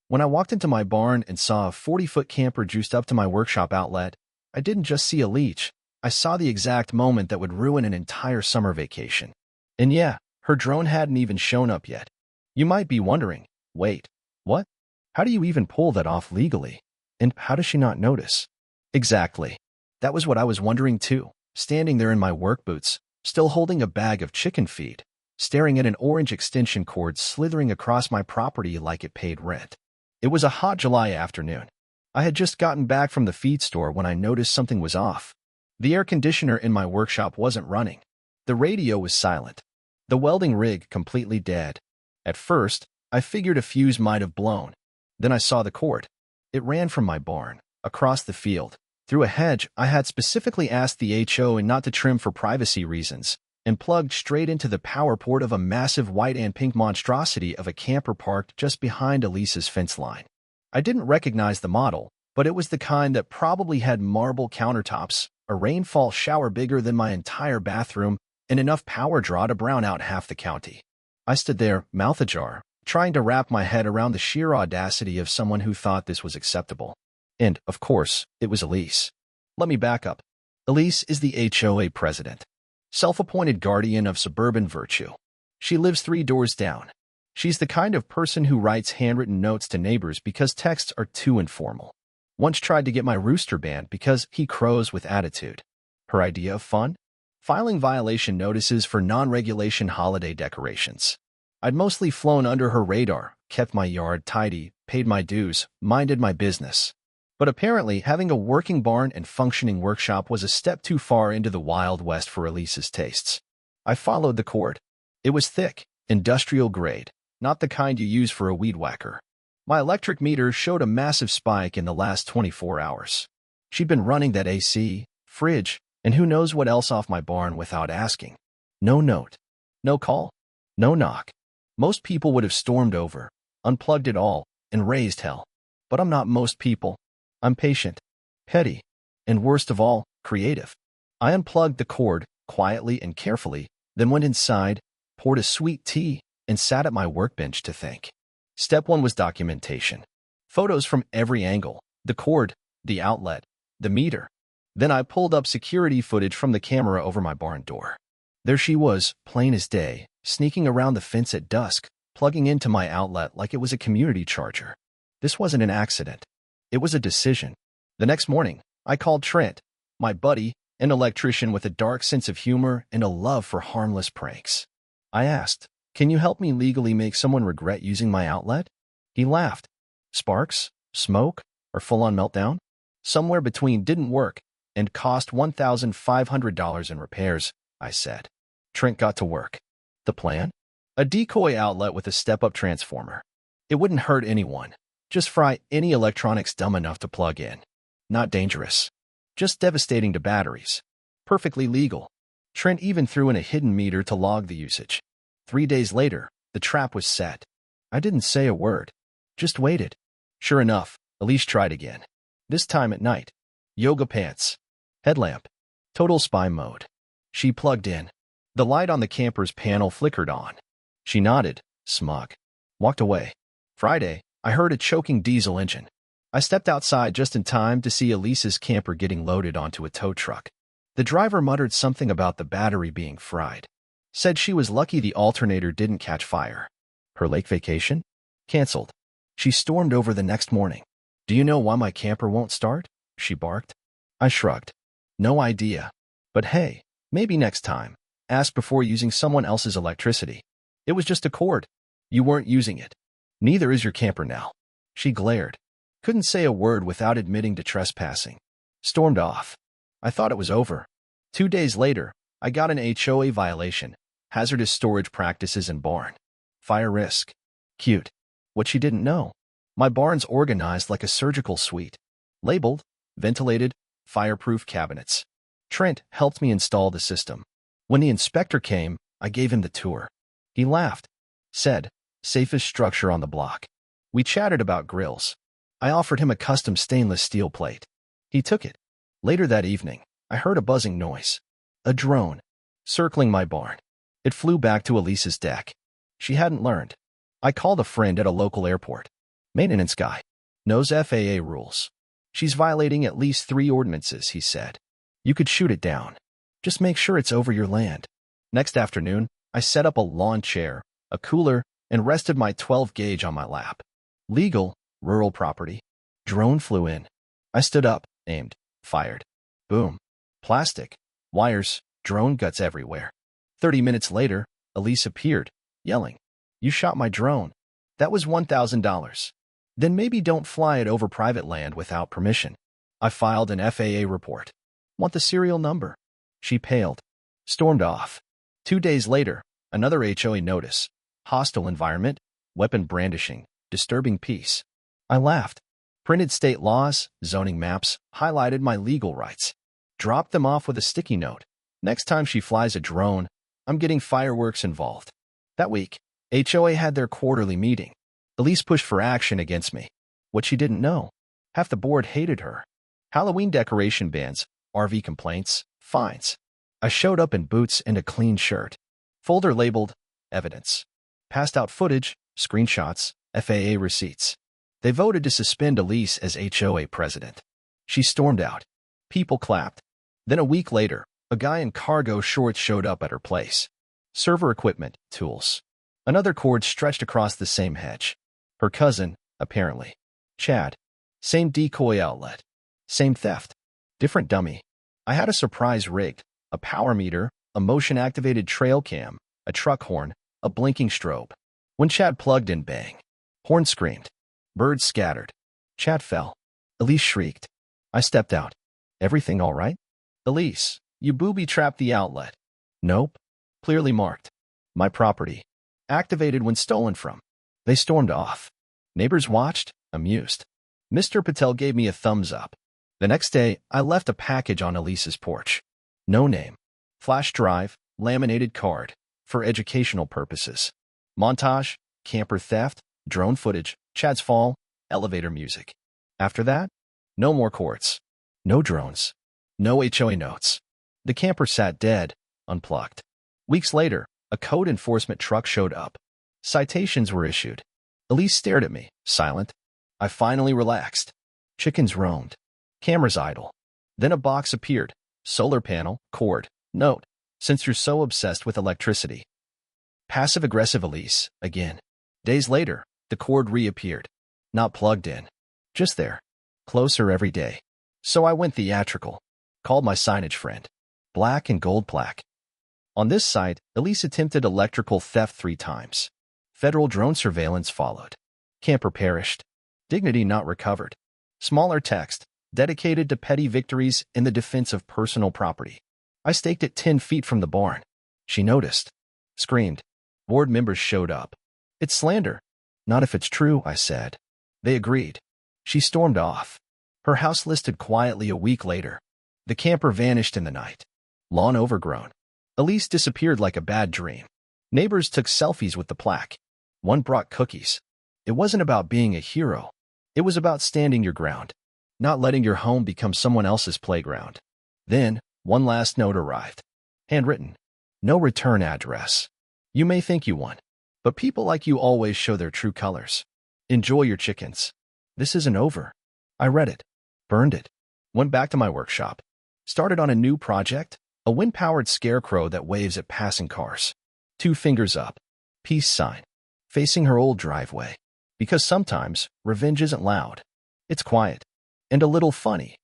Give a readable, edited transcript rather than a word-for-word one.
When I walked into my barn and saw a 40-foot camper juiced up to my workshop outlet, I didn't just see a leech. I saw the exact moment that would ruin an entire summer vacation. And yeah, her drone hadn't even shown up yet. You might be wondering, wait, what? How do you even pull that off legally? And how does she not notice? Exactly. That was what I was wondering too, standing there in my work boots, still holding a bag of chicken feed, staring at an orange extension cord slithering across my property like it paid rent. It was a hot July afternoon. I had just gotten back from the feed store when I noticed something was off. The air conditioner in my workshop wasn't running. The radio was silent. The welding rig completely dead. At first, I figured a fuse might have blown. Then I saw the cord. It ran from my barn, across the field, through a hedge I had specifically asked the HOA not to trim for privacy reasons, and plugged straight into the power port of a massive white and pink monstrosity of a camper parked just behind Elisa's fence line. I didn't recognize the model, but it was the kind that probably had marble countertops, a rainfall shower bigger than my entire bathroom, and enough power draw to brown out half the county. I stood there, mouth ajar, trying to wrap my head around the sheer audacity of someone who thought this was acceptable. And, of course, it was Elise. Let me back up. Elise is the HOA president, self-appointed guardian of suburban virtue. She lives 3 doors down. She's the kind of person who writes handwritten notes to neighbors because texts are too informal. Once tried to get my rooster banned because he crows with attitude. Her idea of fun? Filing violation notices for non-regulation holiday decorations. I'd mostly flown under her radar, kept my yard tidy, paid my dues, minded my business. But apparently, having a working barn and functioning workshop was a step too far into the Wild West for Elise's tastes. I followed the cord. It was thick, industrial grade, not the kind you use for a weed whacker. My electric meter showed a massive spike in the last 24 hours. She'd been running that AC, fridge, and who knows what else off my barn without asking. No note. No call. No knock. Most people would have stormed over, unplugged it all, and raised hell. But I'm not most people. I'm patient, petty, and worst of all, creative. I unplugged the cord, quietly and carefully, then went inside, poured a sweet tea, and sat at my workbench to think. Step 1 was documentation. Photos from every angle, the cord, the outlet, the meter. Then I pulled up security footage from the camera over my barn door. There she was, plain as day, sneaking around the fence at dusk, plugging into my outlet like it was a community charger. This wasn't an accident. It was a decision. The next morning, I called Trent, my buddy, an electrician with a dark sense of humor and a love for harmless pranks. I asked, "Can you help me legally make someone regret using my outlet?" He laughed. Sparks? Smoke? Or full-on meltdown? Somewhere between didn't work and cost $1,500 in repairs, I said. Trent got to work. The plan? A decoy outlet with a step-up transformer. It wouldn't hurt anyone. Just fry any electronics dumb enough to plug in. Not dangerous. Just devastating to batteries. Perfectly legal. Trent even threw in a hidden meter to log the usage. 3 days later, the trap was set. I didn't say a word. Just waited. Sure enough, Elise tried again. This time at night. Yoga pants. Headlamp. Total spy mode. She plugged in. The light on the camper's panel flickered on. She nodded, smug. Walked away. Friday, I heard a choking diesel engine. I stepped outside just in time to see Elisa's camper getting loaded onto a tow truck. The driver muttered something about the battery being fried. Said she was lucky the alternator didn't catch fire. Her lake vacation? Canceled. She stormed over the next morning. "Do you know why my camper won't start?" she barked. I shrugged. No idea. But hey, maybe next time. Ask before using someone else's electricity. It was just a cord. You weren't using it. Neither is your camper now. She glared. Couldn't say a word without admitting to trespassing. Stormed off. I thought it was over. 2 days later, I got an HOA violation. Hazardous storage practices in barn. Fire risk. Cute. What she didn't know. My barn's organized like a surgical suite. Labeled, ventilated, fireproof cabinets. Trent helped me install the system. When the inspector came, I gave him the tour. He laughed. Said, "Safest structure on the block." We chatted about grills. I offered him a custom stainless steel plate. He took it. Later that evening, I heard a buzzing noise. A drone. Circling my barn. It flew back to Elisa's deck. She hadn't learned. I called a friend at a local airport. Maintenance guy. Knows FAA rules. She's violating at least 3 ordinances, he said. You could shoot it down. Just make sure it's over your land. Next afternoon, I set up a lawn chair, a cooler, and rested my 12 gauge on my lap. Legal, rural property. Drone flew in. I stood up, aimed, fired. Boom. Plastic. Wires, drone guts everywhere. 30 minutes later, Elise appeared, yelling, "You shot my drone. That was $1,000. Then maybe don't fly it over private land without permission." I filed an FAA report. "Want the serial number?" She paled, stormed off. 2 days later, another HOA notice. Hostile environment, weapon brandishing, disturbing peace. I laughed. Printed state laws, zoning maps, highlighted my legal rights. Dropped them off with a sticky note. Next time she flies a drone, I'm getting fireworks involved. That week, HOA had their quarterly meeting. Elise pushed for action against me. What she didn't know, half the board hated her. Halloween decoration bans, RV complaints, fines. I showed up in boots and a clean shirt. Folder labeled, evidence. Passed out footage, screenshots, FAA receipts. They voted to suspend Elise as HOA president. She stormed out. People clapped. Then a week later, a guy in cargo shorts showed up at her place. Server equipment, tools. Another cord stretched across the same hedge. Her cousin, apparently. Chad. Same decoy outlet. Same theft. Different dummy. I had a surprise rigged. A power meter, a motion-activated trail cam, a truck horn, a blinking strobe. When Chad plugged in, bang. Horn screamed. Birds scattered. Chad fell. Elise shrieked. I stepped out. "Everything all right?" "Elise, you booby-trapped the outlet." "Nope. Clearly marked. My property. Activated when stolen from." They stormed off. Neighbors watched, amused. Mr. Patel gave me a thumbs up. The next day, I left a package on Elise's porch. No name. Flash drive, laminated card. For educational purposes. Montage, camper theft, drone footage, Chad's fall, elevator music. After that, no more courts. No drones. No HOA notes. The camper sat dead, unplugged. Weeks later, a code enforcement truck showed up. Citations were issued. Elise stared at me, silent. I finally relaxed. Chickens roamed. Cameras idle. Then a box appeared. Solar panel, cord, note. Since you're so obsessed with electricity. Passive-aggressive Elise, again. Days later, the cord reappeared. Not plugged in. Just there. Closer every day. So I went theatrical. Called my signage friend. Black and gold plaque. On this site, Elise attempted electrical theft 3 times. Federal drone surveillance followed. Camper perished. Dignity not recovered. Smaller text, dedicated to petty victories in the defense of personal property. I staked it 10 feet from the barn. She noticed. Screamed. Board members showed up. "It's slander." "Not if it's true," I said. They agreed. She stormed off. Her house listed quietly a week later. The camper vanished in the night. Lawn overgrown. Elise disappeared like a bad dream. Neighbors took selfies with the plaque. One brought cookies. It wasn't about being a hero. It was about standing your ground. Not letting your home become someone else's playground. Then, one last note arrived. Handwritten. No return address. You may think you won. But people like you always show their true colors. Enjoy your chickens. This isn't over. I read it. Burned it. Went back to my workshop. Started on a new project. A wind-powered scarecrow that waves at passing cars. 2 fingers up. Peace sign. Facing her old driveway. Because sometimes, revenge isn't loud. It's quiet. And a little funny.